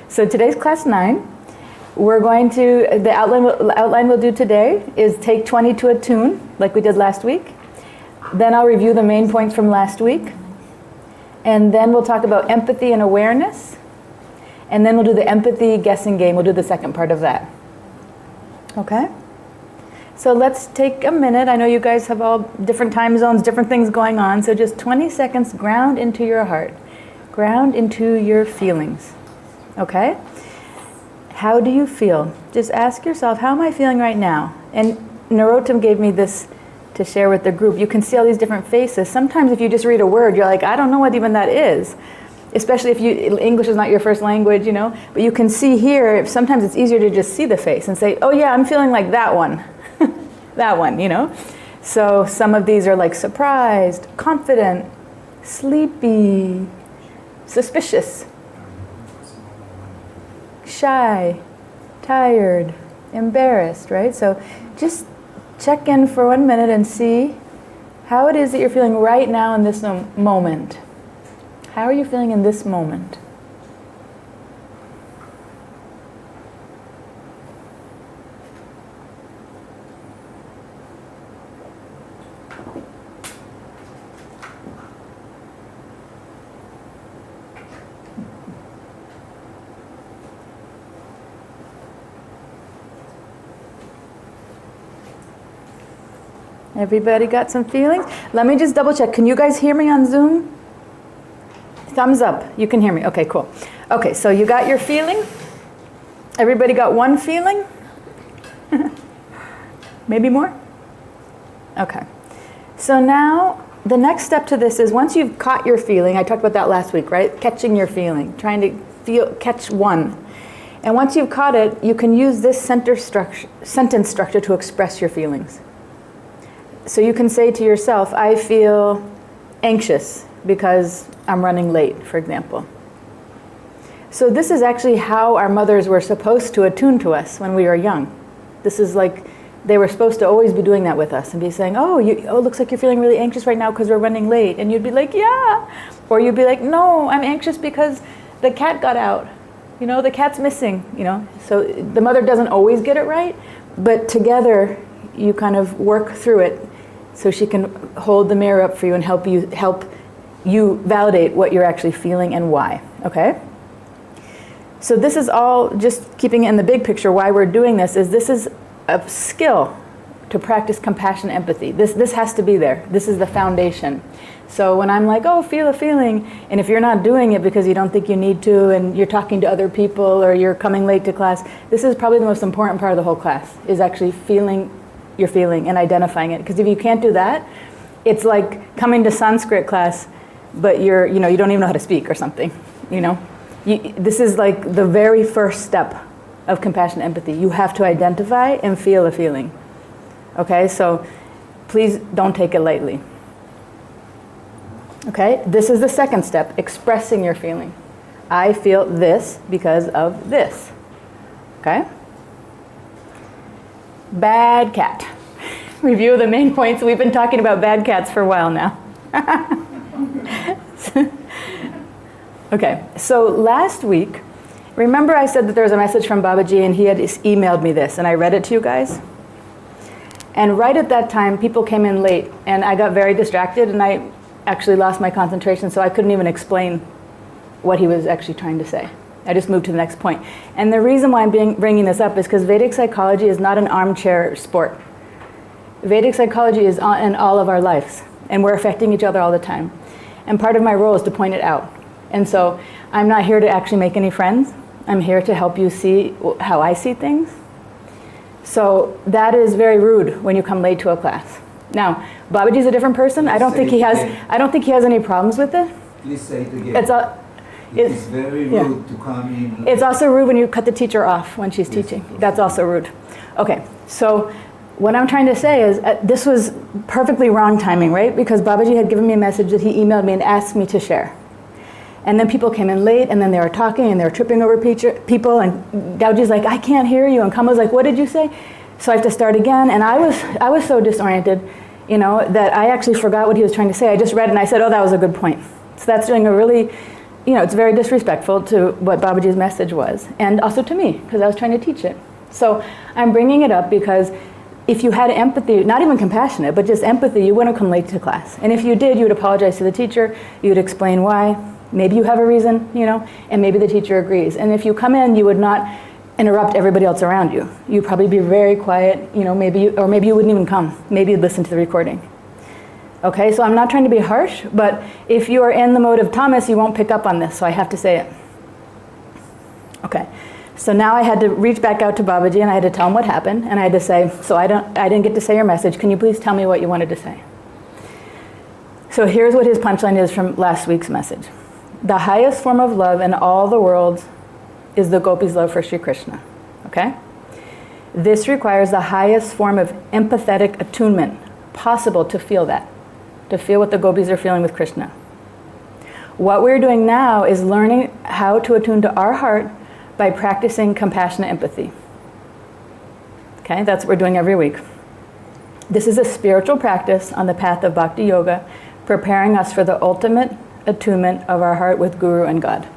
So today's class 9. We're going to, the outline we'll do today is take 20 to attune, like we did last week. Then I'll review the main points from last week. And then we'll talk about empathy and awareness. And then we'll do the empathy guessing game. We'll do the second part of that. Okay? So let's take a minute. I know you guys have all different time zones, different things going on. So just 20 seconds, ground into your heart. Ground into your feelings. Okay? How do you feel? Just ask yourself, how am I feeling right now? And Narottam gave me this to share with the group. You can see all these different faces. Sometimes if you just read a word, you're like, I don't know what even that is. Especially if English is not your first language, you know. But you can see here, sometimes it's easier to just see the face and say, oh yeah, I'm feeling like that one. That one, you know. So some of these are like surprised, confident, sleepy, suspicious, shy, tired, embarrassed, right? So just check in for 1 minute and see how it is that you're feeling right now in this moment. How are you feeling in this moment? Everybody got some feelings? Let me just double check. Can you guys hear me on Zoom? Thumbs up. You can hear me. Okay, cool. Okay, so you got your feeling? Everybody got one feeling? Maybe more? Okay. So now the next step to this is once you've caught your feeling, I talked about that last week, right? Catching your feeling, trying to catch one. And once you've caught it, you can use this sentence structure to express your feelings. So you can say to yourself, I feel anxious because I'm running late, for example. So this is actually how our mothers were supposed to attune to us when we were young. This is like, they were supposed to always be doing that with us and be saying, oh, looks like you're feeling really anxious right now because we're running late. And you'd be like, yeah. Or you'd be like, no, I'm anxious because the cat got out. You know, the cat's missing, you know. So the mother doesn't always get it right, but together you kind of work through it so she can hold the mirror up for you and help you validate what you're actually feeling and why, okay? So this is all, just keeping it in the big picture, why we're doing this is a skill to practice compassion, empathy. This has to be there. This is the foundation. So when I'm like, oh, feel a feeling, and if you're not doing it because you don't think you need to, and you're talking to other people, or you're coming late to class, this is probably the most important part of the whole class, is actually feeling your feeling and identifying it. Because if you can't do that, it's like coming to Sanskrit class, but you don't even know how to speak or something, you know. This is like the very first step of compassion, empathy. You have to identify and feel a feeling. Okay, so please don't take it lightly. Okay, this is the second step, expressing your feeling. I feel this because of this. Okay? Bad cat. Review of the main points. We've been talking about bad cats for a while now. Okay, so last week, remember I said that there was a message from Babaji and he had emailed me this, and I read it to you guys? And right at that time, people came in late, and I got very distracted, and I actually lost my concentration, so I couldn't even explain what he was actually trying to say. I just moved to the next point. And the reason why I'm bringing this up is because Vedic psychology is not an armchair sport. Vedic psychology is in all of our lives, and we're affecting each other all the time. And part of my role is to point it out. And so I'm not here to actually make any friends. I'm here to help you see how I see things. So that is very rude when you come late to a class. Now, Babaji's a different person. I don't think he has any problems with it. Please say it again. It's very rude to come in. It's also rude when you cut the teacher off when she's teaching. That's also rude. Okay, so what I'm trying to say is this was perfectly wrong timing, right? Because Babaji had given me a message that he emailed me and asked me to share. And then people came in late, and then they were talking, and they were tripping over people, and Daoji's like, I can't hear you, and Kama's like, what did you say? So I have to start again, and I was so disoriented, you know, that I actually forgot what he was trying to say. I just read it, and I said, oh, that was a good point. So that's doing a really, it's very disrespectful to what Babaji's message was, and also to me, because I was trying to teach it. So I'm bringing it up because if you had empathy, not even compassionate, but just empathy, you wouldn't come late to class. And if you did, you would apologize to the teacher, you would explain why, maybe you have a reason, and maybe the teacher agrees. And if you come in, you would not interrupt everybody else around you. You'd probably be very quiet, maybe you wouldn't even come. Maybe you'd listen to the recording. Okay, so I'm not trying to be harsh, but if you are in the mode of Thomas, you won't pick up on this, so I have to say it. Okay. So now I had to reach back out to Babaji and I had to tell him what happened, and I had to say, so I didn't get to say your message, can you please tell me what you wanted to say? So here's what his punchline is from last week's message. The highest form of love in all the world is the gopis' love for Sri Krishna, okay? This requires the highest form of empathetic attunement possible to feel that, to feel what the gopis are feeling with Krishna. What we're doing now is learning how to attune to our heart by practicing compassionate empathy. Okay, that's what we're doing every week. This is a spiritual practice on the path of bhakti yoga, preparing us for the ultimate attunement of our heart with Guru and God.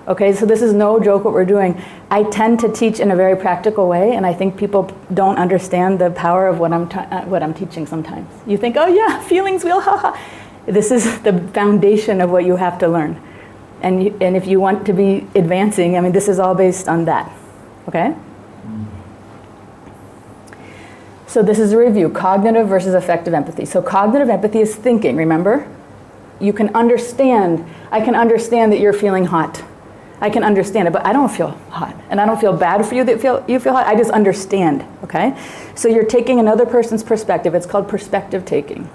Okay, so this is no joke what we're doing. I tend to teach in a very practical way, and I think people don't understand the power of what I'm teaching sometimes. You think, oh yeah, feelings wheel, haha. This is the foundation of what you have to learn. And if you want to be advancing, this is all based on that, okay? So this is a review, cognitive versus affective empathy. So cognitive empathy is thinking, remember? I can understand that you're feeling hot. I can understand it, but I don't feel hot. And I don't feel bad for you that you feel hot. I just understand, okay? So you're taking another person's perspective. It's called perspective taking.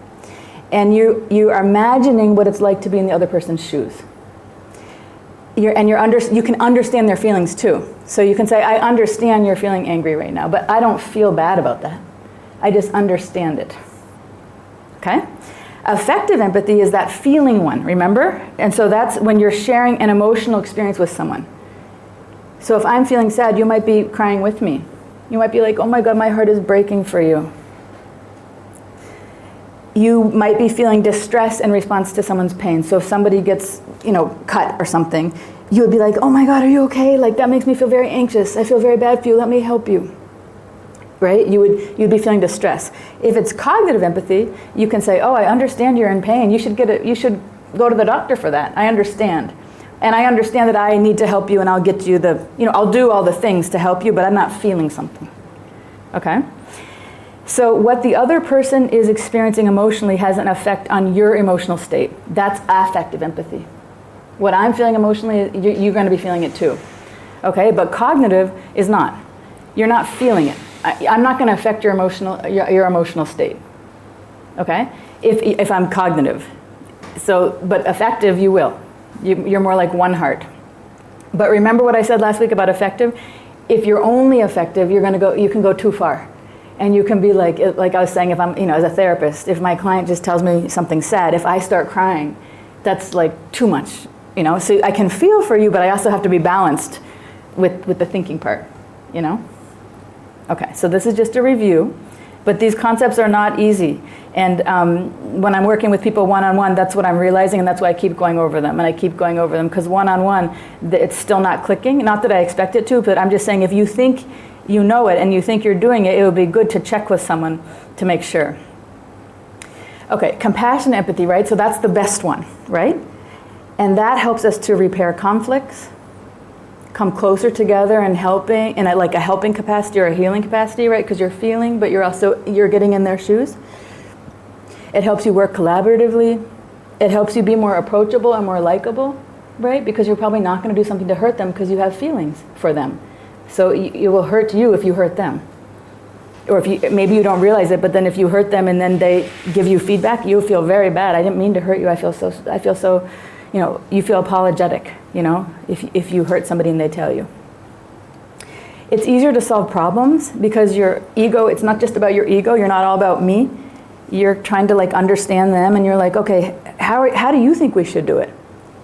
And you are imagining what it's like to be in the other person's shoes. You can understand their feelings too. So you can say, I understand you're feeling angry right now, but I don't feel bad about that. I just understand it. Okay? Affective empathy is that feeling one, remember? And so that's when you're sharing an emotional experience with someone. So if I'm feeling sad, you might be crying with me. You might be like, oh my God, my heart is breaking for you. You might be feeling distress in response to someone's pain. So if somebody gets, cut or something, you would be like, oh my God, are you okay? Like, that makes me feel very anxious. I feel very bad for you. Let me help you. Right? You'd be feeling distress. If it's cognitive empathy, you can say, oh, I understand you're in pain. You should go to the doctor for that. I understand. And I understand that I need to help you, and I'll get you I'll do all the things to help you, but I'm not feeling something. Okay? So what the other person is experiencing emotionally has an effect on your emotional state. That's affective empathy. What I'm feeling emotionally, you're going to be feeling it too. Okay? But cognitive is not. You're not feeling it. I'm not going to affect your emotional state. Okay? If I'm cognitive. But affective, you will. You're more like one heart. But remember what I said last week about affective? If you're only affective, you can go too far. And you can be like I was saying, if I'm, as a therapist, if my client just tells me something sad, if I start crying, that's like too much, So I can feel for you, but I also have to be balanced with the thinking part, Okay, so this is just a review, but these concepts are not easy. And when I'm working with people one-on-one, that's what I'm realizing, and that's why I keep going over them. And I keep going over them, because one-on-one, it's still not clicking. Not that I expect it to, but I'm just saying if you think you know it and you think you're doing it, it would be good to check with someone to make sure. Okay, compassion, empathy, right? So that's the best one, right? And that helps us to repair conflicts, come closer together and helping, in like a helping capacity or a healing capacity, right? Because you're feeling, but you're getting in their shoes. It helps you work collaboratively. It helps you be more approachable and more likable, right? Because you're probably not going to do something to hurt them because you have feelings for them. So it will hurt you if you hurt them. Or maybe you don't realize it, but then if you hurt them and then they give you feedback, you'll feel very bad. I didn't mean to hurt you. I feel so, you feel apologetic, if you hurt somebody and they tell you. It's easier to solve problems because your ego, it's not just about your ego. You're not all about me. You're trying to understand them, and you're like, okay, how do you think we should do it?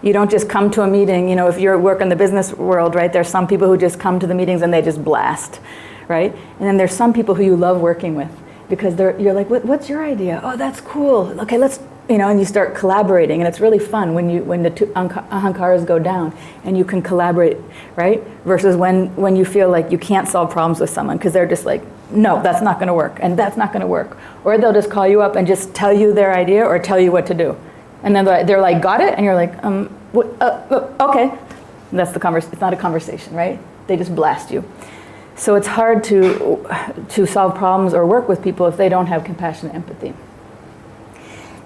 You don't just come to a meeting, if you're working in the business world, right? There's some people who just come to the meetings and they just blast, right? And then there's some people who you love working with because you're like, what's your idea? Oh, that's cool. Okay, let's and you start collaborating, and it's really fun when the two ahankaras go down and you can collaborate, right? Versus when you feel like you can't solve problems with someone because they're just like, no, that's not going to work, and that's not going to work. Or they'll just call you up and just tell you their idea or tell you what to do. And then they're like, got it? And you're like, okay. And that's it's not a conversation, right? They just blast you. So it's hard to solve problems or work with people if they don't have compassion and empathy.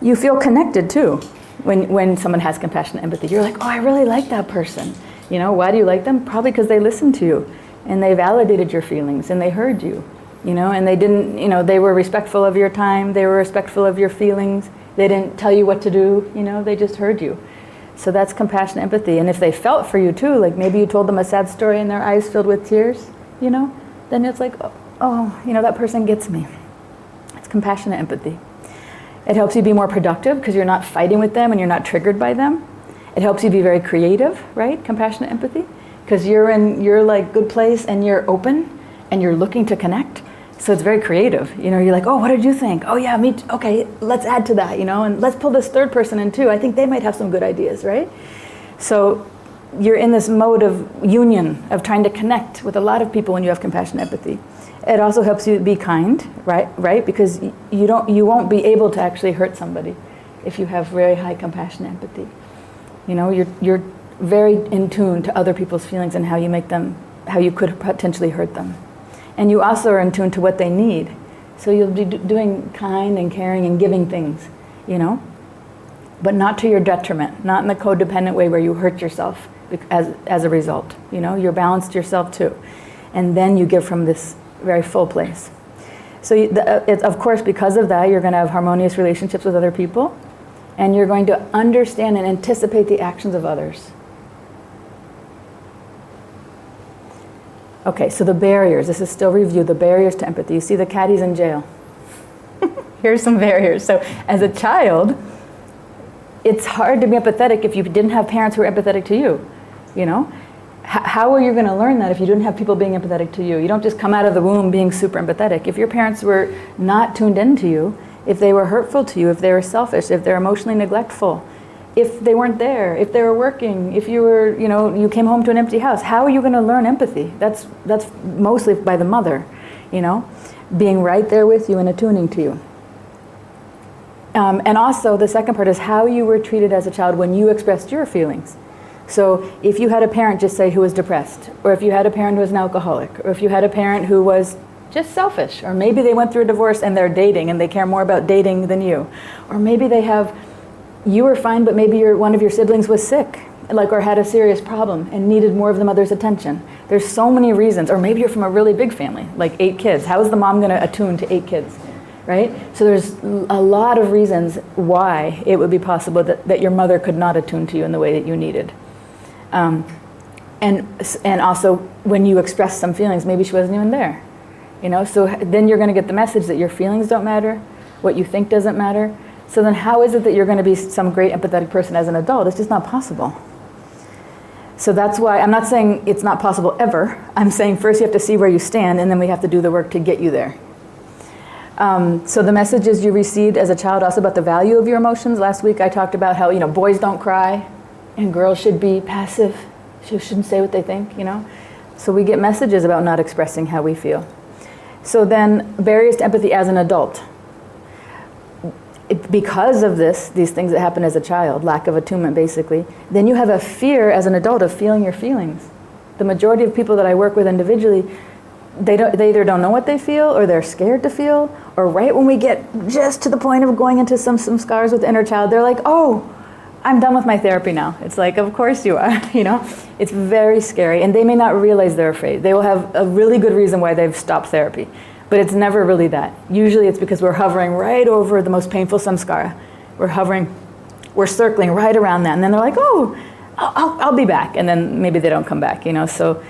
You feel connected too when someone has compassion and empathy. You're like, oh, I really like that person. Why do you like them? Probably because they listened to you and they validated your feelings and they heard you, and they didn't, they were respectful of your time. They were respectful of your feelings. They didn't tell you what to do, they just heard you. So that's compassion and empathy. And if they felt for you too, like maybe you told them a sad story and their eyes filled with tears, then it's like, oh, that person gets me. It's compassion and empathy. It helps you be more productive because you're not fighting with them and you're not triggered by them. It helps you be very creative, right? Compassion and empathy. Because you're in your like good place and you're open and you're looking to connect. So it's very creative. You're like, oh, what did you think? Oh yeah, me too. Okay, let's add to that, and let's pull this third person in too. I think they might have some good ideas, right? So you're in this mode of union, of trying to connect with a lot of people when you have compassion and empathy. It also helps you be kind, right? Because you won't be able to actually hurt somebody if you have very high compassion and empathy. You're very in tune to other people's feelings and how you could potentially hurt them. And you also are in tune to what they need. So you'll be doing kind and caring and giving things, but not to your detriment, not in the codependent way where you hurt yourself as a result. You're balanced yourself too. And then you give from this very full place. So of course, because of that, you're going to have harmonious relationships with other people, and you're going to understand and anticipate the actions of others. Okay, so the barriers, this is still review, the barriers to empathy. You see the caddies in jail. Here's some barriers. So as a child, it's hard to be empathetic if you didn't have parents who were empathetic to you, How are you going to learn that if you didn't have people being empathetic to you? You don't just come out of the womb being super empathetic. If your parents were not tuned into you, if they were hurtful to you, if they were selfish, if they're emotionally neglectful, if they weren't there, if they were working, if you were, you came home to an empty house, how are you going to learn empathy? That's mostly by the mother, being right there with you and attuning to you. And also the second part is how you were treated as a child when you expressed your feelings. So if you had a parent, just say, who was depressed, or if you had a parent who was an alcoholic, or if you had a parent who was just selfish, or maybe they went through a divorce and they're dating and they care more about dating than you, or maybe you were fine, but maybe one of your siblings was sick, or had a serious problem and needed more of the mother's attention. There's so many reasons. Or maybe you're from a really big family, like 8 kids. How is the mom going to attune to 8 kids, right? So there's a lot of reasons why it would be possible that your mother could not attune to you in the way that you needed. And also when you express some feelings, maybe she wasn't even there, So then you're going to get the message that your feelings don't matter, what you think doesn't matter. So then how is it that you're going to be some great empathetic person as an adult? It's just not possible. So that's why I'm not saying it's not possible ever. I'm saying first you have to see where you stand, and then we have to do the work to get you there. So the messages you received as a child also about the value of your emotions. Last week I talked about how, boys don't cry and girls should be passive. She shouldn't say what they think, So we get messages about not expressing how we feel. So then barriers to empathy as an adult. Because of these things that happen as a child, lack of attunement basically, then you have a fear as an adult of feeling your feelings. The majority of people that I work with individually, they either don't know what they feel, or they're scared to feel, or right when we get just to the point of going into some scars with the inner child, they're like, oh, I'm done with my therapy now. It's like, of course you are, It's very scary, and they may not realize they're afraid. They will have a really good reason why they've stopped therapy. But it's never really that. Usually it's because we're hovering right over the most painful samskara. We're circling right around that. And then they're like, oh, I'll be back. And then maybe they don't come back, So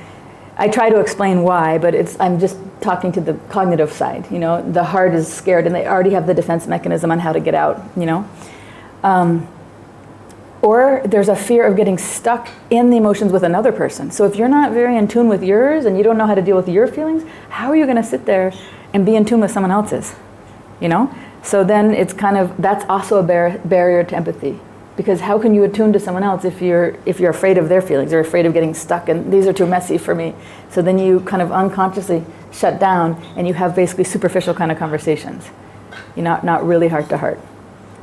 I try to explain why, but I'm just talking to the cognitive side, The heart is scared and they already have the defense mechanism on how to get out, Or there's a fear of getting stuck in the emotions with another person. So if you're not very in tune with yours and you don't know how to deal with your feelings, how are you going to sit there and be in tune with someone else's? So then it's kind of, that's also a barrier to empathy. Because how can you attune to someone else if you're afraid of their feelings or afraid of getting stuck and these are too messy for me? So then you kind of unconsciously shut down and you have basically superficial kind of conversations. You're not really heart to heart.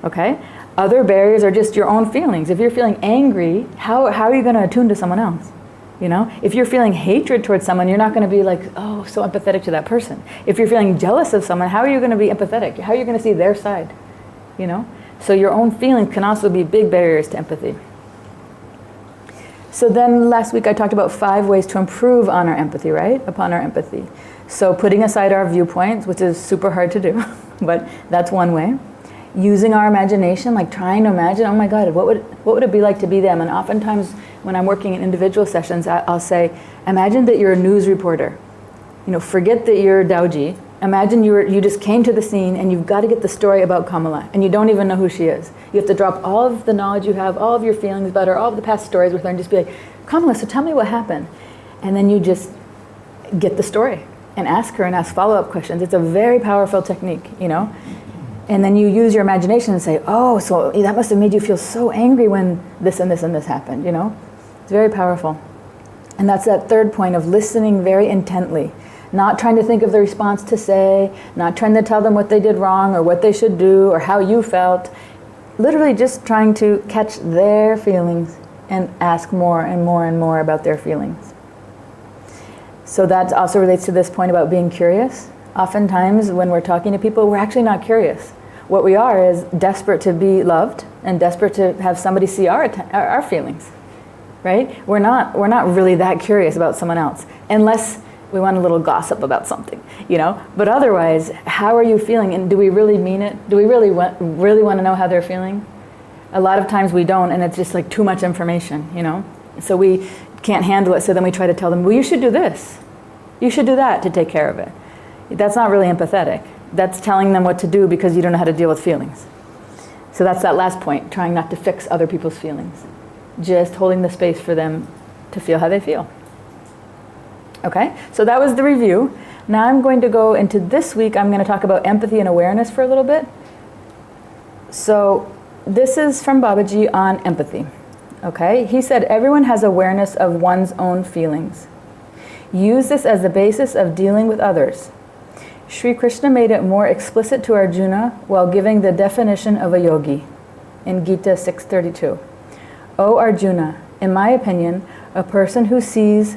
Okay? Other barriers are just your own feelings. If you're feeling angry, how are you going to attune to someone else? You know, if you're feeling hatred towards someone, you're not going to be like, oh, so empathetic to that person. If you're feeling jealous of someone, how are you going to be empathetic? How are you going to see their side? You know? So your own feelings can also be big barriers to empathy. So then last week I talked about 5 ways to improve on our empathy, right? Upon our empathy. So putting aside our viewpoints, which is super hard to do, but that's one way. Using our imagination, like trying to imagine, oh my God, what would it be like to be them? And oftentimes when I'm working in individual sessions, I'll say, imagine that you're a news reporter. You know, forget that you're Dowji. Imagine you just came to the scene and you've got to get the story about Kamala and you don't even know who she is. You have to drop all of the knowledge you have, all of your feelings about her, all of the past stories with her and just be like, Kamala, so tell me what happened. And then you just get the story and ask her and ask follow-up questions. It's a very powerful technique, you know. And then you use your imagination and say, oh, so that must have made you feel so angry when this and this and this happened, you know. It's very powerful. And that's that third point of listening very intently. Not trying to think of the response to say, not trying to tell them what they did wrong or what they should do or how you felt. Literally just trying to catch their feelings and ask more and more and more about their feelings. So that also relates to this point about being curious. Oftentimes when we're talking to people, we're actually not curious. What we are is desperate to be loved and desperate to have somebody see our feelings, right? We're not really that curious about someone else unless we want a little gossip about something, you know? But otherwise, how are you feeling? And do we really mean it? Do we really want to know how they're feeling? A lot of times we don't, and it's just like too much information, you know? So we can't handle it, so then we try to tell them, well, you should do this. You should do that to take care of it. That's not really empathetic. That's telling them what to do because you don't know how to deal with feelings. So that's that last point, trying not to fix other people's feelings. Just holding the space for them to feel how they feel. Okay, so that was the review. Now I'm going to go into this week, I'm going to talk about empathy and awareness for a little bit. So this is from Babaji on empathy. Okay, he said everyone has awareness of one's own feelings. Use this as the basis of dealing with others. Sri Krishna made it more explicit to Arjuna while giving the definition of a yogi in Gita 6:32. O Arjuna, in my opinion, a person who sees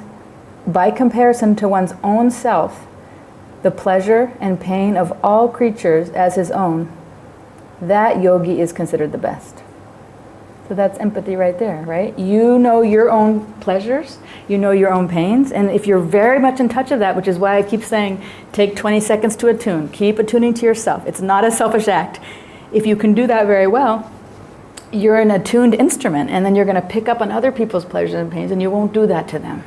by comparison to one's own self the pleasure and pain of all creatures as his own, that yogi is considered the best. So that's empathy right there, right? You know your own pleasures, you know your own pains, and if you're very much in touch of that, which is why I keep saying, take 20 seconds to attune, keep attuning to yourself. It's not a selfish act. If you can do that very well, you're an attuned instrument, and then you're going to pick up on other people's pleasures and pains, and you won't do that to them.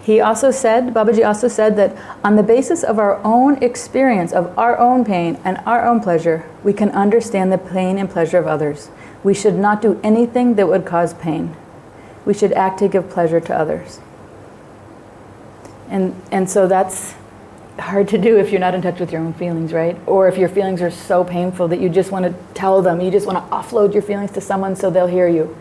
He also said, Babaji also said that on the basis of our own experience of our own pain and our own pleasure, we can understand the pain and pleasure of others. We should not do anything that would cause pain. We should act to give pleasure to others. And so that's hard to do if you're not in touch with your own feelings, right? Or if your feelings are so painful that you just want to tell them, you just want to offload your feelings to someone so they'll hear you.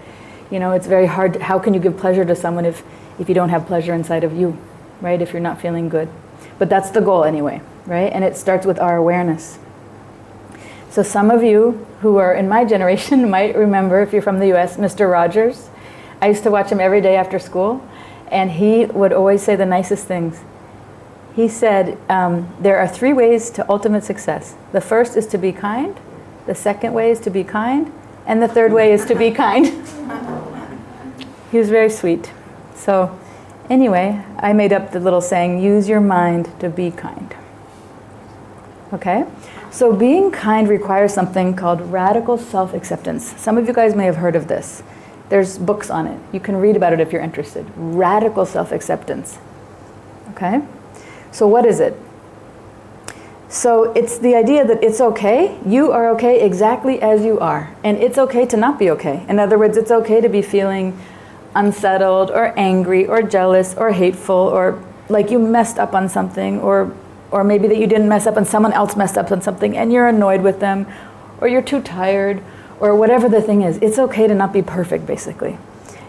You know, it's very hard. How can you give pleasure to someone if you don't have pleasure inside of you, right? If you're not feeling good. But that's the goal anyway, right? And it starts with our awareness. So some of you who are in my generation might remember, if you're from the US, Mr. Rogers. I used to watch him every day after school, and he would always say the nicest things. He said, there are 3 ways to ultimate success. The first is to be kind, the second way is to be kind, and the third way is to be kind. He was very sweet. So anyway, I made up the little saying, use your mind to be kind. Okay? So being kind requires something called radical self-acceptance. Some of you guys may have heard of this. There's books on it. You can read about it if you're interested. Radical self-acceptance. Okay? So what is it? So it's the idea that it's okay. You are okay exactly as you are. And it's okay to not be okay. In other words, it's okay to be feeling unsettled or angry or jealous or hateful or like you messed up on something or or maybe that you didn't mess up and someone else messed up on something and you're annoyed with them, or you're too tired, or whatever the thing is. It's okay to not be perfect, basically.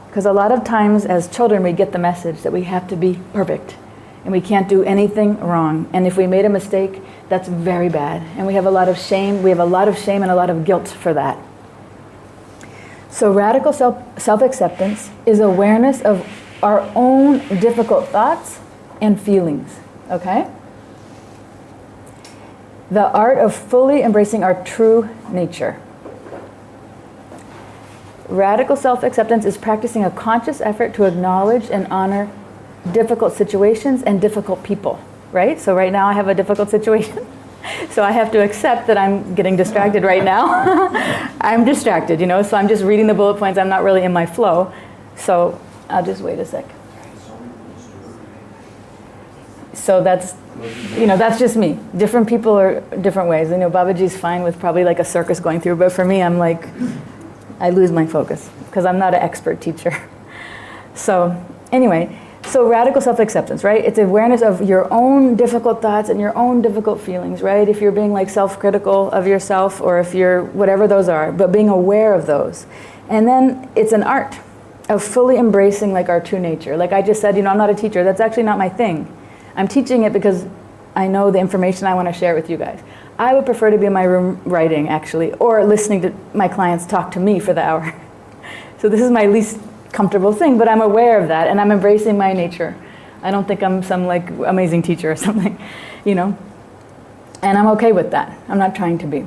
Because a lot of times as children we get the message that we have to be perfect and we can't do anything wrong. And if we made a mistake, that's very bad. And we have a lot of shame. We have a lot of shame and a lot of guilt for that. So radical self-acceptance is awareness of our own difficult thoughts and feelings, okay? The art of fully embracing our true nature. Radical self-acceptance is practicing a conscious effort to acknowledge and honor difficult situations and difficult people, right? So right now I have a difficult situation. So I have to accept that I'm getting distracted right now. I'm distracted, so I'm just reading the bullet points. I'm not really in my flow. So I'll just wait a sec. So that's just me. Different people are different ways. Babaji's fine with probably like a circus going through, but for me, I'm like, I lose my focus because I'm not an expert teacher. So anyway, so radical self-acceptance, right? It's awareness of your own difficult thoughts and your own difficult feelings, right? If you're being like self-critical of yourself or if you're whatever those are, but being aware of those. And then it's an art of fully embracing like our true nature. Like I just said, I'm not a teacher. That's actually not my thing. I'm teaching it because I know the information I want to share with you guys. I would prefer to be in my room writing, actually, or listening to my clients talk to me for the hour. So this is my least comfortable thing, but I'm aware of that, and I'm embracing my nature. I don't think I'm some like amazing teacher or something, and I'm okay with that. I'm not trying to be.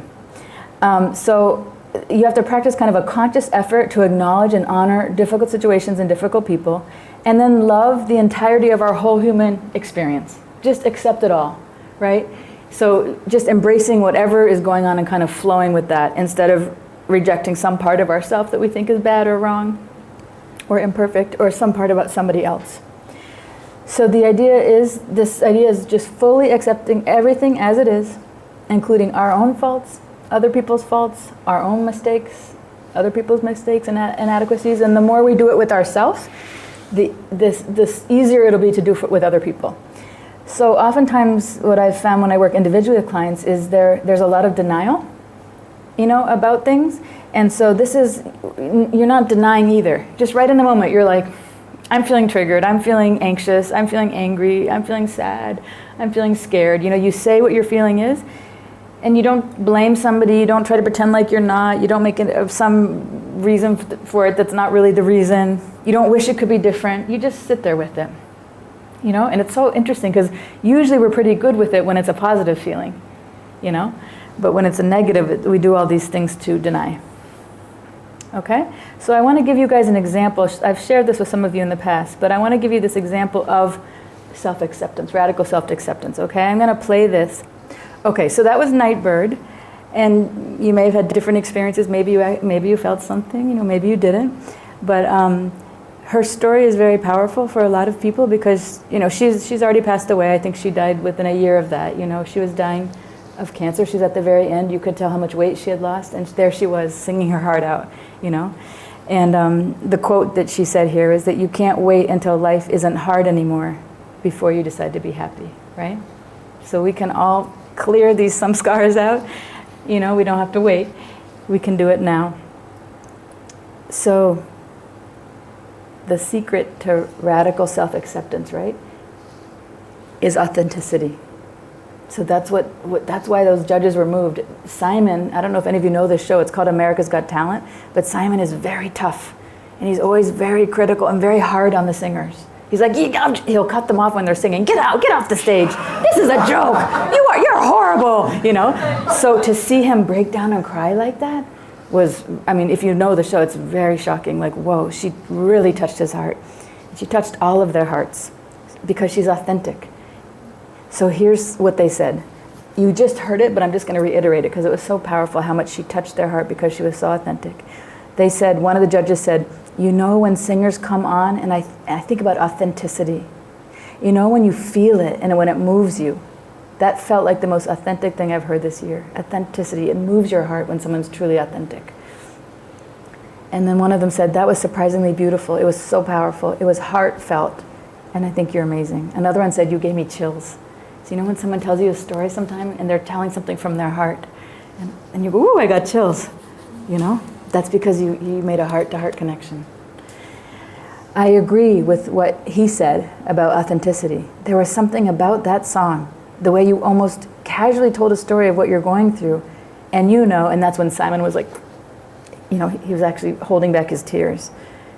So you have to practice kind of a conscious effort to acknowledge and honor difficult situations and difficult people, and then love the entirety of our whole human experience. Just accept it all, right? So just embracing whatever is going on and kind of flowing with that instead of rejecting some part of ourselves that we think is bad or wrong or imperfect or some part about somebody else. So this idea is just fully accepting everything as it is, including our own faults, other people's faults, our own mistakes, other people's mistakes and inadequacies. And the more we do it with ourselves, this easier it'll be to do with other people. So oftentimes what I've found when I work individually with clients is there's a lot of denial, about things. And so you're not denying either. Just right in the moment, you're like, I'm feeling triggered, I'm feeling anxious, I'm feeling angry, I'm feeling sad, I'm feeling scared. You say what your feeling is, and you don't blame somebody, you don't try to pretend like you're not, you don't make it of some reason for it that's not really the reason. You don't wish it could be different, you just sit there with it. And it's so interesting because usually we're pretty good with it when it's a positive feeling, but when it's a negative, we do all these things to deny. Okay? So I want to give you guys an example. I've shared this with some of you in the past, but I want to give you this example of self-acceptance, radical self-acceptance. Okay? I'm going to play this. Okay, so that was Nightbirde, and you may have had different experiences. Maybe you felt something, maybe you didn't. But her story is very powerful for a lot of people because, she's already passed away. I think she died within a year of that. She was dying of cancer. She's at the very end. You could tell how much weight she had lost, and there she was singing her heart out, And the quote that she said here is that you can't wait until life isn't hard anymore before you decide to be happy, right? So we can all clear these samskaras out. We don't have to wait. We can do it now. So the secret to radical self-acceptance, right, is authenticity. So that's why those judges were moved. Simon, I don't know if any of you know this show, it's called America's Got Talent, but Simon is very tough, and he's always very critical and very hard on the singers. He's like, he'll cut them off when they're singing. Get off the stage. This is a joke. You're horrible, So to see him break down and cry like that was, if you know the show, it's very shocking. Like, whoa, she really touched his heart. She touched all of their hearts because she's authentic. So here's what they said. You just heard it, but I'm just going to reiterate it because it was so powerful how much she touched their heart because she was so authentic. They said, one of the judges said, when singers come on, and I think about authenticity. When you feel it and when it moves you. That felt like the most authentic thing I've heard this year. Authenticity. It moves your heart when someone's truly authentic. And then one of them said, that was surprisingly beautiful. It was so powerful. It was heartfelt. And I think you're amazing. Another one said, you gave me chills. So when someone tells you a story sometime and they're telling something from their heart, and you go, ooh, I got chills, That's because you made a heart-to-heart connection. I agree with what he said about authenticity. There was something about that song, the way you almost casually told a story of what you're going through, and and that's when Simon was like, he was actually holding back his tears.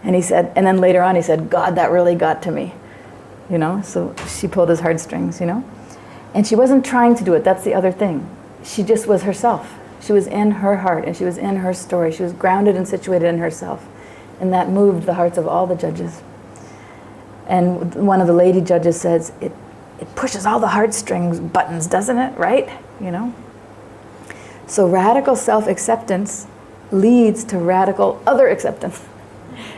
And he said, and then later on he said, God, that really got to me. So she pulled his heartstrings, And she wasn't trying to do it, that's the other thing. She just was herself. She was in her heart, and she was in her story. She was grounded and situated in herself. And that moved the hearts of all the judges. And one of the lady judges says, it pushes all the heartstrings buttons, doesn't it, right? So radical self-acceptance leads to radical other acceptance,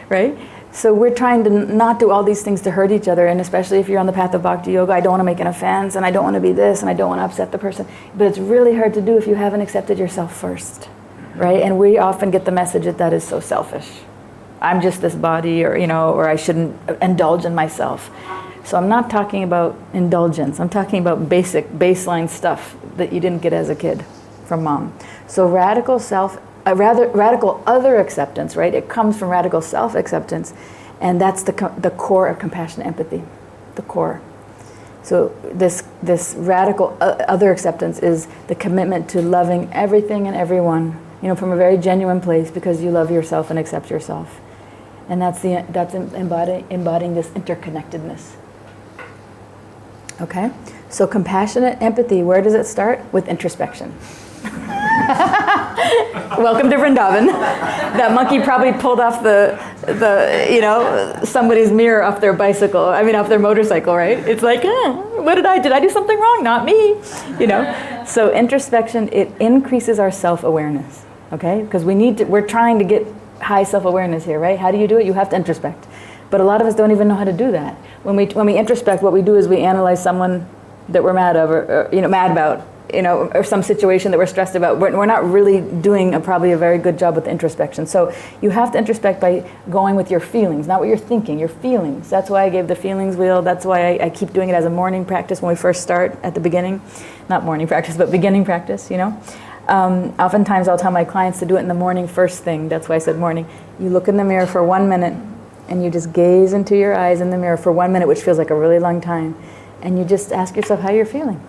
right? So we're trying to not do all these things to hurt each other, and especially if you're on the path of bhakti yoga, I don't want to make an offense, and I don't want to be this, and I don't want to upset the person. But it's really hard to do if you haven't accepted yourself first, right? And we often get the message that is so selfish. I'm just this body, or I shouldn't indulge in myself. So I'm not talking about indulgence. I'm talking about basic, baseline stuff that you didn't get as a kid from mom. So radical other acceptance, right? It comes from radical self-acceptance, and that's the core of compassion and empathy, the core. So this radical other acceptance is the commitment to loving everything and everyone, from a very genuine place because you love yourself and accept yourself. And that's embodying this interconnectedness. Okay? So compassionate empathy, where does it start? With introspection. Welcome to Vrindavan. That monkey probably pulled off somebody's mirror off their off their motorcycle, right? It's like, what did I do something wrong? Not me, So introspection, it increases our self-awareness, okay? Because we're trying to get high self-awareness here, right? How do you do it? You have to introspect. But a lot of us don't even know how to do that. When we introspect, what we do is we analyze someone that we're mad of, or mad about, or some situation that we're stressed about. We're not really doing probably a very good job with introspection. So you have to introspect by going with your feelings, not what you're thinking, your feelings. That's why I gave the feelings wheel. That's why I keep doing it as a morning practice when we first start at the beginning. Not morning practice, but beginning practice, Oftentimes I'll tell my clients to do it in the morning first thing. That's why I said morning. You look in the mirror for 1 minute, and you just gaze into your eyes in the mirror for 1 minute, which feels like a really long time. And you just ask yourself how you're feeling.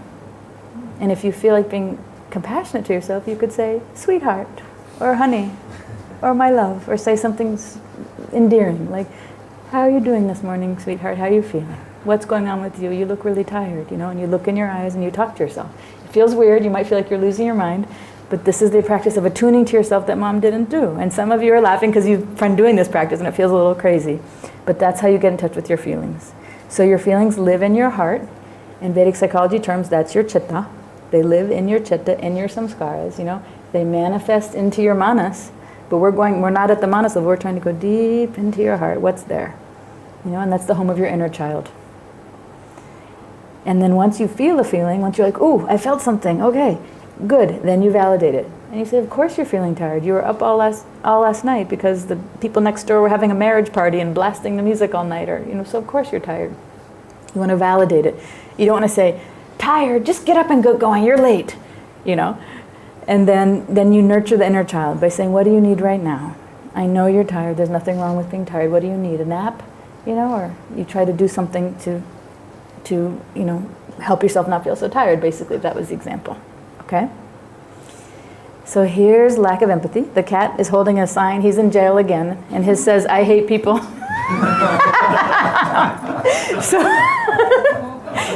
And if you feel like being compassionate to yourself, you could say, sweetheart, or honey, or my love, or say something endearing, like, how are you doing this morning, sweetheart? How are you feeling? What's going on with you? You look really tired, and you look in your eyes and you talk to yourself. It feels weird, you might feel like you're losing your mind, but this is the practice of attuning to yourself that mom didn't do. And some of you are laughing because you've been doing this practice and it feels a little crazy. But that's how you get in touch with your feelings. So your feelings live in your heart. In Vedic psychology terms, that's your chitta. They live in your chitta, in your samskaras, They manifest into your manas, but we're not at the manas level, we're trying to go deep into your heart. What's there? And that's the home of your inner child. And then once you feel a feeling, once you're like, ooh, I felt something, okay, good, then you validate it. And you say, of course you're feeling tired. You were up all last night because the people next door were having a marriage party and blasting the music all night, so of course you're tired. You want to validate it. You don't want to say, tired, just get up and get going, you're late, And then you nurture the inner child by saying, what do you need right now? I know you're tired, there's nothing wrong with being tired. What do you need, a nap? Or you try to do something to help yourself not feel so tired, basically, if that was the example, okay? So here's lack of empathy. The cat is holding a sign, he's in jail again, and his says, I hate people.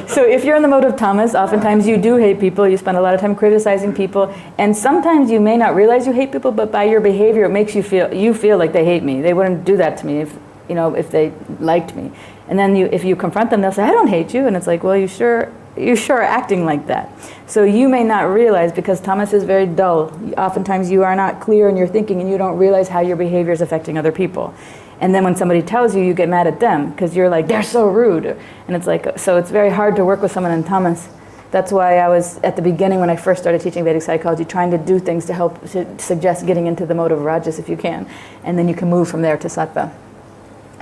So if you're in the mode of tamas, oftentimes you do hate people, you spend a lot of time criticizing people, and sometimes you may not realize you hate people, but by your behavior it makes you feel like they hate me. They wouldn't do that to me if they liked me. And then if you confront them, they'll say, I don't hate you, and it's like, well, you sure are acting like that. So you may not realize, because tamas is very dull, oftentimes you are not clear in your thinking and you don't realize how your behavior is affecting other people. And then when somebody tells you, you get mad at them because you're like, they're so rude. And it's like, so it's very hard to work with someone in tamas. That's why I was, at the beginning when I first started teaching Vedic psychology, trying to do things to help, to suggest getting into the mode of rajas if you can. And then you can move from there to sattva.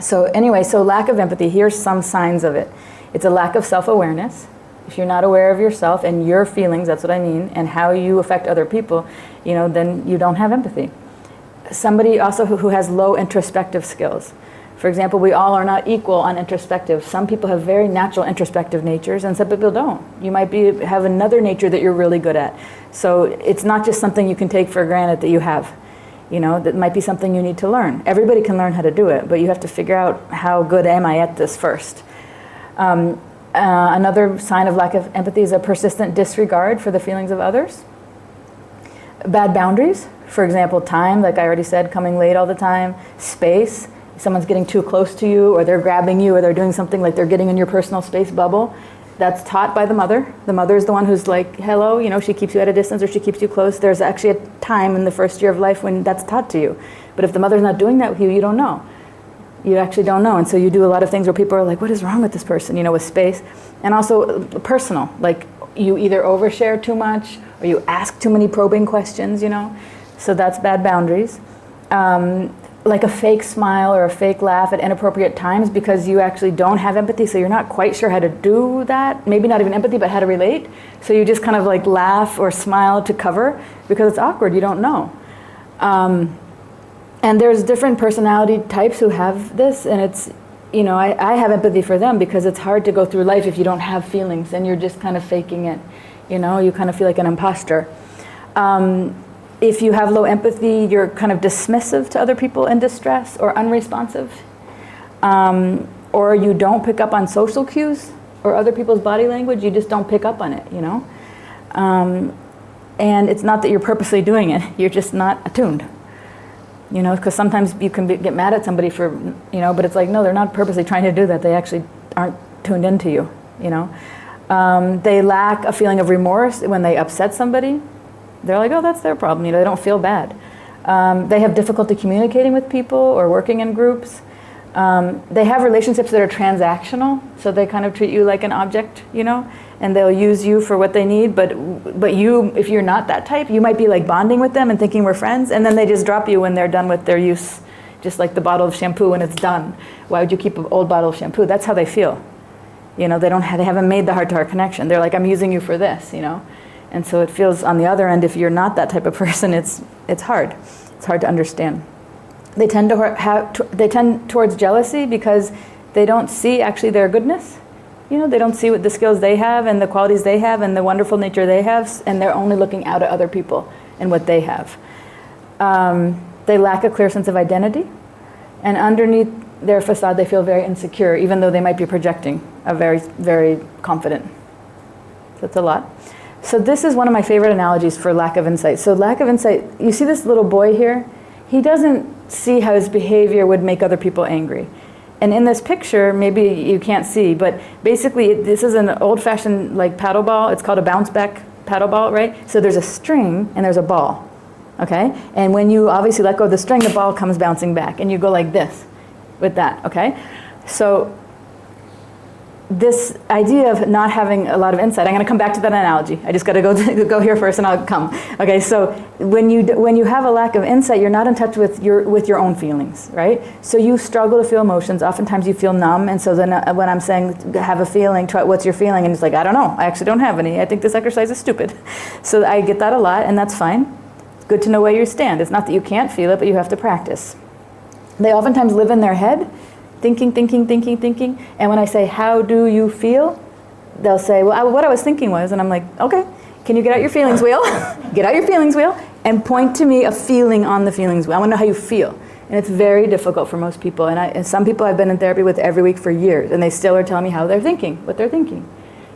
So anyway, so lack of empathy, here's some signs of it. It's a lack of self-awareness. If you're not aware of yourself and your feelings, that's what I mean, and how you affect other people, then you don't have empathy. Somebody also who has low introspective skills. For example, we all are not equal on introspective. Some people have very natural introspective natures and some people don't. You might have another nature that you're really good at. So it's not just something you can take for granted that you have. That might be something you need to learn. Everybody can learn how to do it, but you have to figure out how good am I at this first. Another sign of lack of empathy is a persistent disregard for the feelings of others. Bad boundaries, for example, time, like I already said, coming late all the time, space. Someone's getting too close to you, or they're grabbing you, or they're doing something like they're getting in your personal space bubble. That's taught by the mother. The mother is the one who's like, hello, she keeps you at a distance or she keeps you close. There's actually a time in the first year of life when that's taught to you. But if the mother's not doing that with you, you don't know. You actually don't know. And so you do a lot of things where people are like, what is wrong with this person, with space. And also personal, like you either overshare too much or you ask too many probing questions, So that's bad boundaries. Like a fake smile or a fake laugh at inappropriate times because you actually don't have empathy, so you're not quite sure how to do that. Maybe not even empathy, but how to relate. So you just kind of like laugh or smile to cover because it's awkward, you don't know. And there's different personality types who have this, and it's, I have empathy for them because it's hard to go through life if you don't have feelings and you're just kind of faking it. You kind of feel like an imposter. If you have low empathy, you're kind of dismissive to other people in distress or unresponsive. Or you don't pick up on social cues or other people's body language, you just don't pick up on it, And it's not that you're purposely doing it, you're just not attuned. Because sometimes you can get mad at somebody for, but it's like, no, they're not purposely trying to do that, they actually aren't tuned into you, They lack a feeling of remorse when they upset somebody. They're like, oh, that's their problem. They don't feel bad. They have difficulty communicating with people or working in groups. They have relationships that are transactional, so they kind of treat you like an object, and they'll use you for what they need. But you, if you're not that type, you might be like bonding with them and thinking we're friends, and then they just drop you when they're done with their use, just like the bottle of shampoo when it's done. Why would you keep an old bottle of shampoo? That's how they feel. They haven't made the heart-to-heart connection. They're like, I'm using you for this, And so it feels on the other end, if you're not that type of person, it's hard. It's hard to understand. They tend towards jealousy because they don't see actually their goodness. They don't see what the skills they have and the qualities they have and the wonderful nature they have, and they're only looking out at other people and what they have. They lack a clear sense of identity, and underneath their facade, they feel very insecure, even though they might be projecting a very, very confident. So it's a lot. So this is one of my favorite analogies for lack of insight. So lack of insight, you see this little boy here? He doesn't see how his behavior would make other people angry. And in this picture, maybe you can't see, but basically this is an old-fashioned like paddle ball. It's called a bounce back paddle ball, right? So there's a string and there's a ball, okay? And when you obviously let go of the string, the ball comes bouncing back and you go like this with that, okay? So this idea of not having a lot of insight, I'm going to come back to that analogy. I just got to go here first and I'll come. Okay, so when you have a lack of insight, you're not in touch with your own feelings, right? So you struggle to feel emotions. Oftentimes you feel numb, and so then when I'm saying have a feeling, try, what's your feeling? And it's like, I don't know. I actually don't have any. I think this exercise is stupid. So I get that a lot, and that's fine. It's good to know where you stand. It's not that you can't feel it, but you have to practice. They oftentimes live in their head, thinking. And when I say, how do you feel? They'll say, well, what I was thinking was, and I'm like, okay, can you get out your feelings wheel? Get out your feelings wheel and point to me a feeling on the feelings wheel. I want to know how you feel. And it's very difficult for most people. And some people I've been in therapy with every week for years, and they still are telling me how they're thinking, what they're thinking.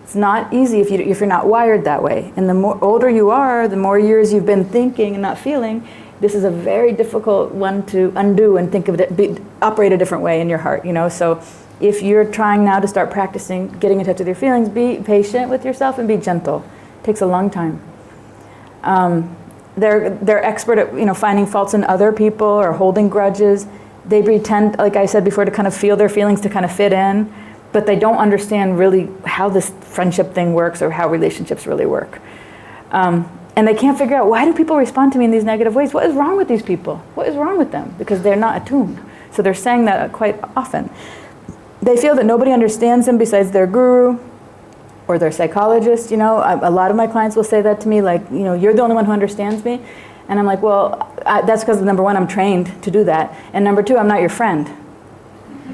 It's not easy if you're not wired that way. And the more older you are, the more years you've been thinking and not feeling, this is a very difficult one to undo and think of it, operate a different way in your heart, So if you're trying now to start practicing getting in touch with your feelings, be patient with yourself and be gentle. It takes a long time. They're expert at finding faults in other people or holding grudges. They pretend, like I said before, to kind of feel their feelings to kind of fit in, but they don't understand really how this friendship thing works or how relationships really work. And they can't figure out, why do people respond to me in these negative ways? What is wrong with these people? What is wrong with them? Because they're not attuned. So they're saying that quite often. They feel that nobody understands them besides their guru. or their psychologist. You know, a lot of my clients will say that to me, like, you know, you're the only one who understands me. And I'm like, well, that's because, number one, I'm trained to do that. And number two, I'm not your friend.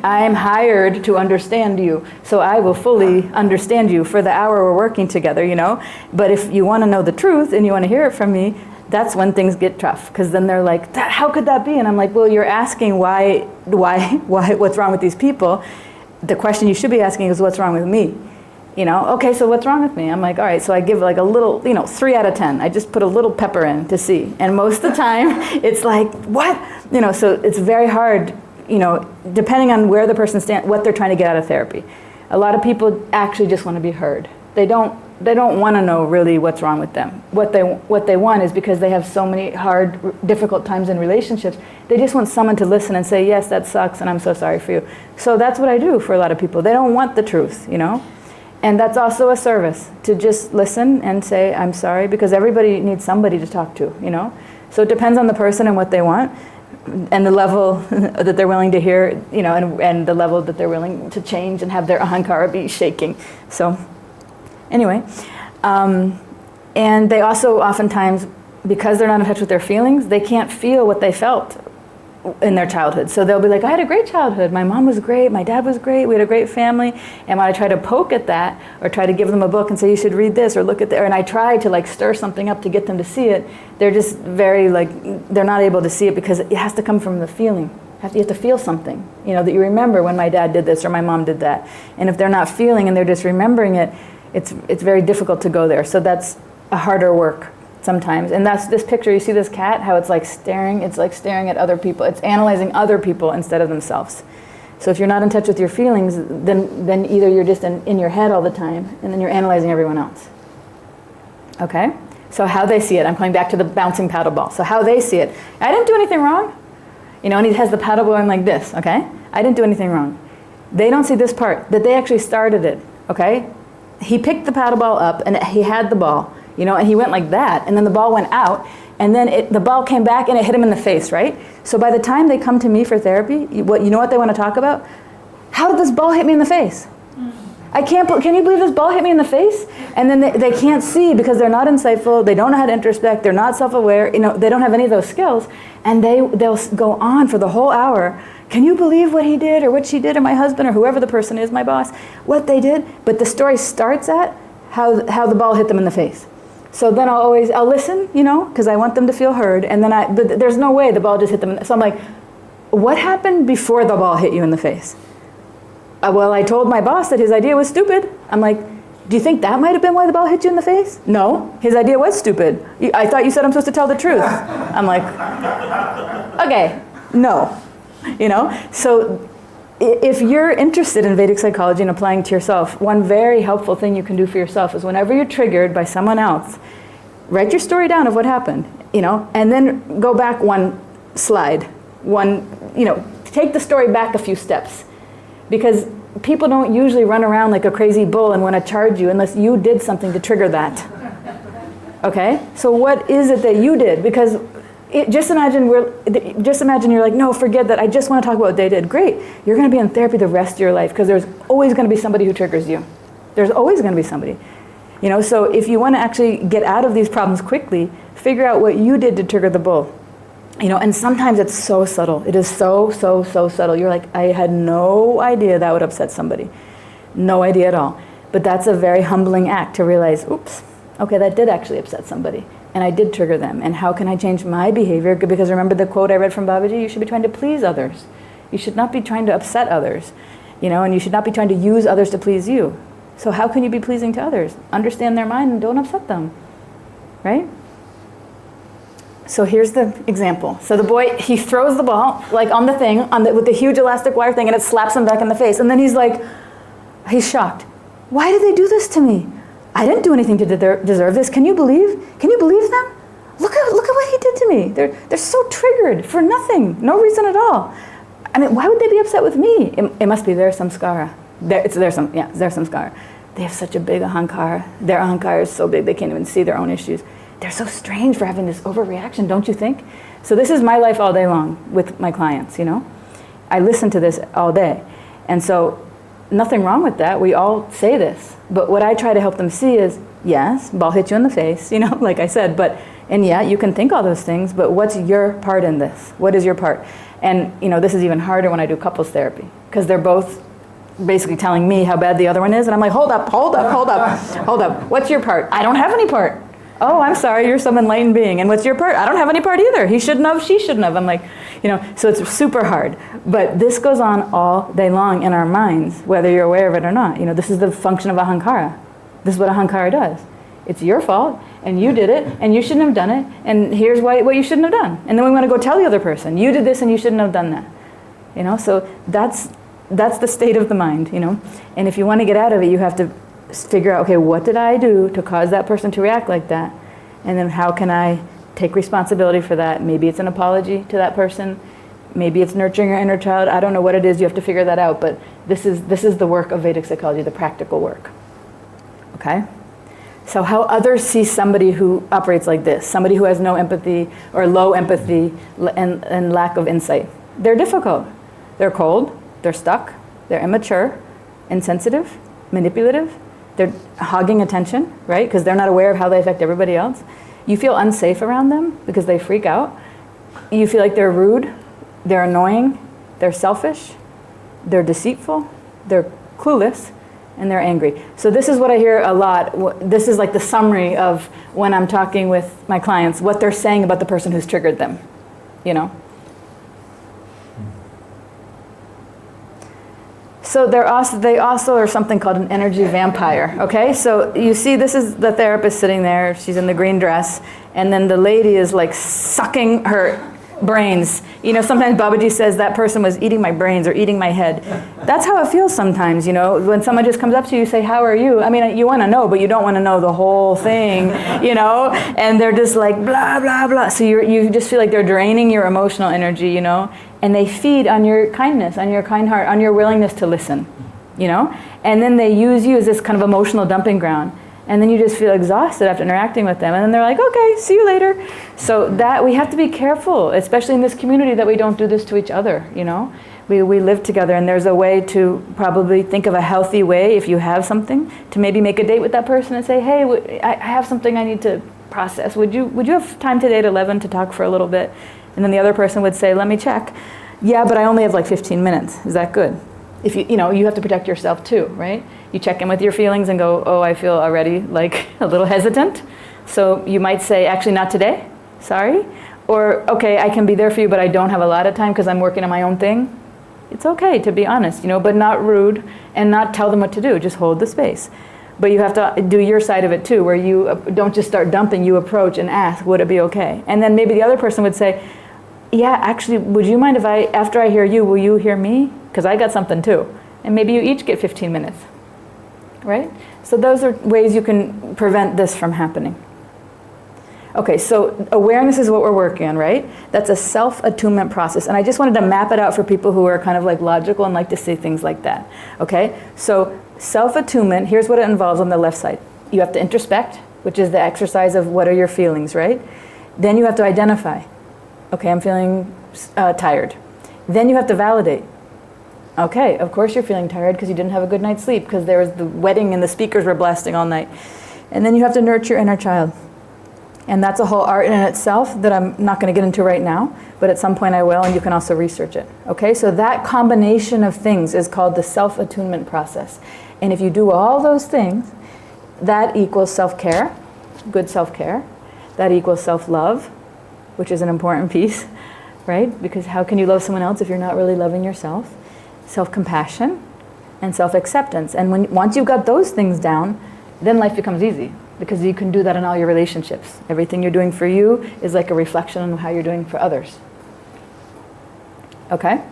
I am hired to understand you. So I will fully understand you for the hour we're working together, you know. But if you want to know the truth and you want to hear it from me, that's when things get tough. Because then they're like, how could that be? And I'm like, well, you're asking why, what's wrong with these people. The question you should be asking is, what's wrong with me? You know, okay, so what's wrong with me? I'm like, all right, so I give like a little, you know, 3 out of 10. I just put a little pepper in to see. And most of the time, it's like, what? You know, so it's very hard, you know, depending on where the person stands, what they're trying to get out of therapy. A lot of people actually just want to be heard. They don't want to know really what's wrong with them. What they want is, because they have so many hard, difficult times in relationships, they just want someone to listen and say, yes, that sucks, and I'm so sorry for you. So that's what I do for a lot of people. They don't want the truth, you know? And that's also a service, to just listen and say, I'm sorry, because everybody needs somebody to talk to, you know? So it depends on the person and what they want, and the level that they're willing to hear, you know, and the level that they're willing to change and have their ahankara be shaking. So anyway, and they also oftentimes, because they're not in touch with their feelings, they can't feel what they felt in their childhood. So they'll be like, I had a great childhood. My mom was great. My dad was great. We had a great family. And when I try to poke at that, or try to give them a book and say, you should read this, or look at that, and I try to like stir something up to get them to see it, they're just very like, they're not able to see it, because it has to come from the feeling. You have to feel something, you know, that you remember when my dad did this or my mom did that. And if they're not feeling and they're just remembering it, it's very difficult to go there. So that's a harder work sometimes. And that's this picture, you see this cat, how it's like staring at other people. It's analyzing other people instead of themselves. So if you're not in touch with your feelings, then either you're just in your head all the time, and then you're analyzing everyone else. Okay? So how they see it, I'm coming back to the bouncing paddle ball. So how they see it, I didn't do anything wrong. You know, and he has the paddle going like this, okay? I didn't do anything wrong. They don't see this part, that they actually started it, okay? He picked the paddle ball up, and he had the ball. You know, and he went like that, and then the ball went out, and then the ball came back and it hit him in the face, right? So by the time they come to me for therapy, you know what they want to talk about? How did this ball hit me in the face? Can you believe this ball hit me in the face? And then they can't see, because they're not insightful, they don't know how to introspect, they're not self-aware, you know, they don't have any of those skills, and they'll go on for the whole hour. Can you believe what he did, or what she did, or my husband, or whoever the person is, my boss, what they did? But the story starts at how the ball hit them in the face. So then I'll listen, you know, because I want them to feel heard, and then but there's no way the ball just hit them. So I'm like, what happened before the ball hit you in the face? Well, I told my boss that his idea was stupid. I'm like, do you think that might have been why the ball hit you in the face? No, his idea was stupid. I thought you said I'm supposed to tell the truth. I'm like, okay, no, you know. So if you're interested in Vedic psychology and applying to yourself, one very helpful thing you can do for yourself is, whenever you're triggered by someone else, write your story down of what happened, you know, and then go back one slide, you know, take the story back a few steps. Because people don't usually run around like a crazy bull and want to charge you unless you did something to trigger that. Okay? So what is it that you did? Because just imagine you're like, no, forget that. I just want to talk about what they did. Great. You're going to be in therapy the rest of your life, because there's always going to be somebody who triggers you. There's always going to be somebody. You know, so if you want to actually get out of these problems quickly, figure out what you did to trigger the bull. You know, and sometimes it's so subtle. It is so subtle. You're like, I had no idea that would upset somebody. No idea at all. But that's a very humbling act to realize, oops, okay, that did actually upset somebody. And I did trigger them. And how can I change my behavior? Because remember the quote I read from Babaji? You should be trying to please others. You should not be trying to upset others. You know, and you should not be trying to use others to please you. So how can you be pleasing to others? Understand their mind and don't upset them. Right? So here's the example. So the boy, he throws the ball, like on the thing, with the huge elastic wire thing, and it slaps him back in the face. And then he's like, he's shocked. Why did they do this to me? I didn't do anything to deserve this. Can you believe them? Look at what he did to me. They're so triggered for nothing, no reason at all. I mean, why would they be upset with me? It must be their samskara. Their samskara. They have such a big ahankara. Their ahankara is so big they can't even see their own issues. They're so strange for having this overreaction, don't you think? So this is my life all day long with my clients, you know. I listen to this all day. And so nothing wrong with that. We all say this. But what I try to help them see is, yes, ball hit you in the face, like I said, and yeah, you can think all those things, but what's your part in this? What is your part? And, this is even harder when I do couples therapy, because they're both basically telling me how bad the other one is, and I'm like, hold up. What's your part? I don't have any part. Oh, I'm sorry, you're some enlightened being. And what's your part? I don't have any part either. He shouldn't have, she shouldn't have. I'm like, so it's super hard. But this goes on all day long in our minds, whether you're aware of it or not. This is the function of ahankara. This is what ahankara does. It's your fault, and you did it, and you shouldn't have done it, and here's what you shouldn't have done. And then we want to go tell the other person, you did this and you shouldn't have done that. So that's the state of the mind, And if you want to get out of it, you have to figure out, okay, what did I do to cause that person to react like that? And then how can I take responsibility for that? Maybe it's an apology to that person. Maybe it's nurturing your inner child. I don't know what it is. You have to figure that out. But this is the work of Vedic psychology, the practical work. Okay? So how others see somebody who operates like this, somebody who has no empathy or low empathy and lack of insight. They're difficult. They're cold. They're stuck. They're immature, insensitive, manipulative. They're hogging attention, right? Because they're not aware of how they affect everybody else. You feel unsafe around them because they freak out. You feel like they're rude, they're annoying, they're selfish, they're deceitful, they're clueless, and they're angry. So this is what I hear a lot. This is like the summary of when I'm talking with my clients, what they're saying about the person who's triggered them, So they also are something called an energy vampire, okay? So you see, this is the therapist sitting there. She's in the green dress. And then the lady is like sucking her brains. Sometimes Babaji says that person was eating my brains or eating my head. That's how it feels sometimes, when someone just comes up to you, say, how are you? I mean, you want to know, but you don't want to know the whole thing, And they're just like, blah, blah, blah. So you just feel like they're draining your emotional energy, And they feed on your kindness, on your kind heart, on your willingness to listen, And then they use you as this kind of emotional dumping ground. And then you just feel exhausted after interacting with them. And then they're like, okay, see you later. So that we have to be careful, especially in this community, that we don't do this to each other, We live together, and there's a way to probably think of a healthy way, if you have something, to maybe make a date with that person and say, hey, I have something I need to process. Would you have time today at 11 to talk for a little bit? And then the other person would say, let me check. Yeah, but I only have like 15 minutes. Is that good? If you have to protect yourself too, right? You check in with your feelings and go, oh, I feel already like a little hesitant. So you might say, actually not today, sorry. Or, okay, I can be there for you, but I don't have a lot of time because I'm working on my own thing. It's okay to be honest, but not rude and not tell them what to do. Just hold the space. But you have to do your side of it too, where you don't just start dumping, you approach and ask, would it be okay? And then maybe the other person would say, yeah, actually, would you mind if after I hear you, will you hear me? Because I got something too. And maybe you each get 15 minutes, right? So those are ways you can prevent this from happening. Okay, so awareness is what we're working on, right? That's a self-attunement process. And I just wanted to map it out for people who are kind of like logical and like to see things like that, okay? So self-attunement, here's what it involves on the left side. You have to introspect, which is the exercise of what are your feelings, right? Then you have to identify. Okay, I'm feeling tired. Then you have to validate. Okay, of course you're feeling tired because you didn't have a good night's sleep because there was the wedding and the speakers were blasting all night. And then you have to nurture your inner child. And that's a whole art in itself that I'm not going to get into right now, but at some point I will, and you can also research it. Okay, so that combination of things is called the self-attunement process. And if you do all those things, that equals self-care, good self-care. That equals self-love, which is an important piece, right? Because how can you love someone else if you're not really loving yourself? Self-compassion and self-acceptance. And once you've got those things down, then life becomes easy because you can do that in all your relationships. Everything you're doing for you is like a reflection of how you're doing for others. Okay?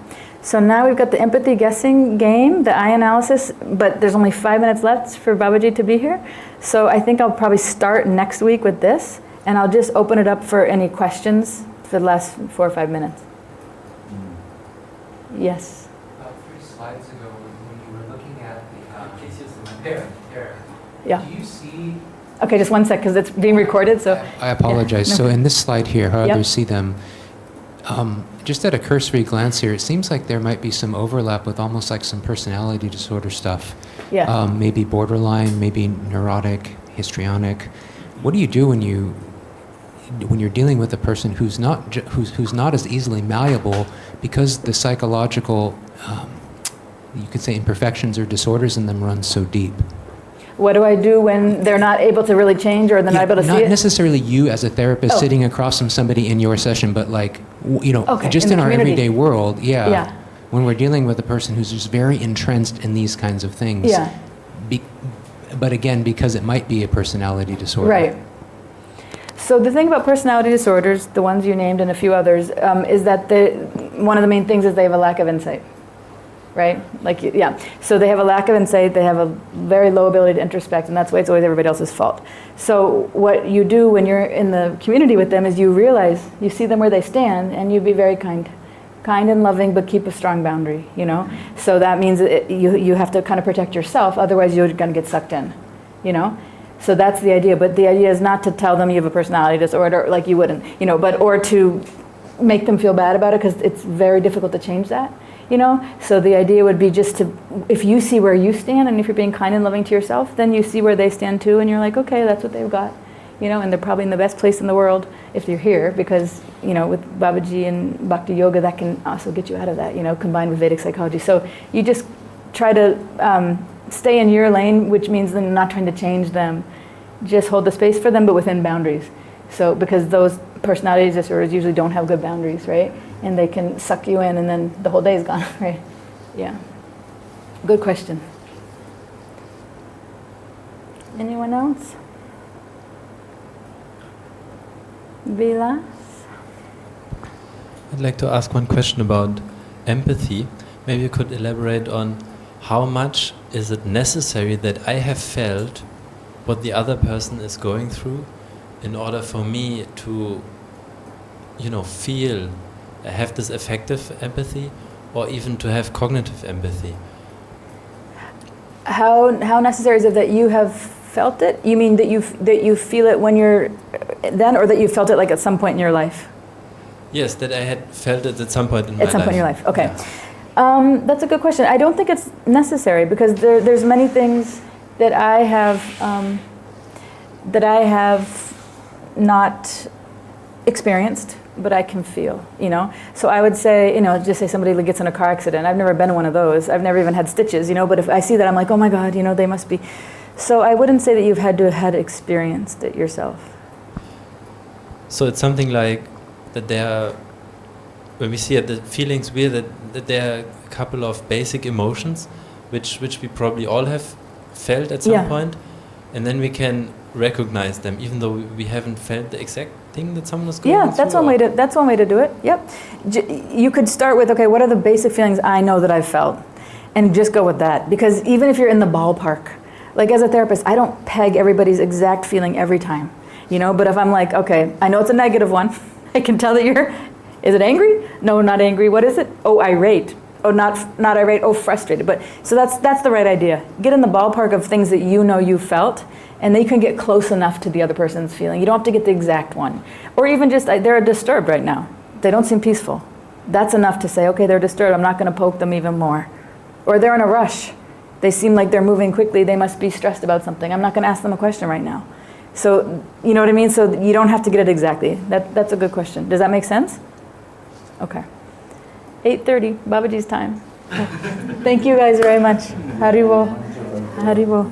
So now we've got the empathy guessing game, the I analysis, but there's only 5 minutes left for Babaji to be here. So I think I'll probably start next week with this, and I'll just open it up for any questions for the last 4 or 5 minutes. Yes? About 3 slides ago, when you were looking at the Yeah. do you see... Okay, just 1 sec, because it's being recorded, so... I apologize. Yeah, no. So in this slide here, how Yep. others see them, Just at a cursory glance here, it seems like there might be some overlap with almost like some personality disorder stuff. Yeah. Maybe borderline, maybe neurotic, histrionic. What do you do when you're dealing with a person who's not as easily malleable because the psychological, you could say, imperfections or disorders in them run so deep? What do I do when they're not able to really change, or they're not able to see it? Not necessarily you as a therapist sitting across from somebody in your session, but like, just in our community. everyday world, Yeah. when we're dealing with a person who's just very entrenched in these kinds of things. Yeah. But again, because it might be a personality disorder. Right. So the thing about personality disorders, the ones you named and a few others, is that one of the main things is they have a lack of insight. Right? So they have a lack of insight, they have a very low ability to introspect, and that's why it's always everybody else's fault. So what you do when you're in the community with them is you realize, you see them where they stand, and you be very kind and loving, but keep a strong boundary, So that means you have to kind of protect yourself, otherwise you're going to get sucked in, So that's the idea, but the idea is not to tell them you have a personality disorder, like you wouldn't, or to make them feel bad about it, because it's very difficult to change that. So the idea would be just to, if you see where you stand, and if you're being kind and loving to yourself, then you see where they stand too, and you're like, okay, that's what they've got, and they're probably in the best place in the world if you're here, because, with Babaji and bhakti yoga, that can also get you out of that, combined with Vedic psychology. So you just try to stay in your lane, which means then not trying to change them, just hold the space for them, but within boundaries. So, because those personality disorders usually don't have good boundaries, right? And they can suck you in, and then the whole day is gone, right? Yeah. Good question. Anyone else? Vilas? I'd like to ask one question about empathy. Maybe you could elaborate on how much is it necessary that I have felt what the other person is going through in order for me to, feel, have this affective empathy, or even to have cognitive empathy. How necessary is it that you have felt it? You mean that you feel it when you're then, or that you felt it like at some point in your life? Yes, that I had felt it at some point in my life. At some point in your life, okay. Yeah. That's a good question. I don't think it's necessary, because there's many things that I have not experienced, but I can feel, So I would say, just say somebody gets in a car accident. I've never been in one of those. I've never even had stitches, but if I see that, I'm like, oh my God, they must be. So I wouldn't say that you've had to have experienced it yourself. So it's something like that when we see it, the feelings that there are a couple of basic emotions, which we probably all have felt at some point, and then we can recognize them, even though we haven't felt the exact thing that someone is going through. Yeah, that's one way to do it. Yep. You could start with, okay, what are the basic feelings I know that I've felt? And just go with that. Because even if you're in the ballpark, like as a therapist, I don't peg everybody's exact feeling every time, but if I'm like, okay, I know it's a negative one. I can tell that is it angry? No, not angry. What is it? Oh, irate. Oh, not irate. Oh, frustrated. But so that's the right idea. Get in the ballpark of things that you felt, and then you can get close enough to the other person's feeling. You don't have to get the exact one. Or even just, they're disturbed right now. They don't seem peaceful. That's enough to say, okay, they're disturbed. I'm not going to poke them even more. Or they're in a rush. They seem like they're moving quickly. They must be stressed about something. I'm not going to ask them a question right now. So, you know what I mean? So you don't have to get it exactly. That's a good question. Does that make sense? Okay. 8:30, Babaji's time. Thank you guys very much. Haribol. Haribol.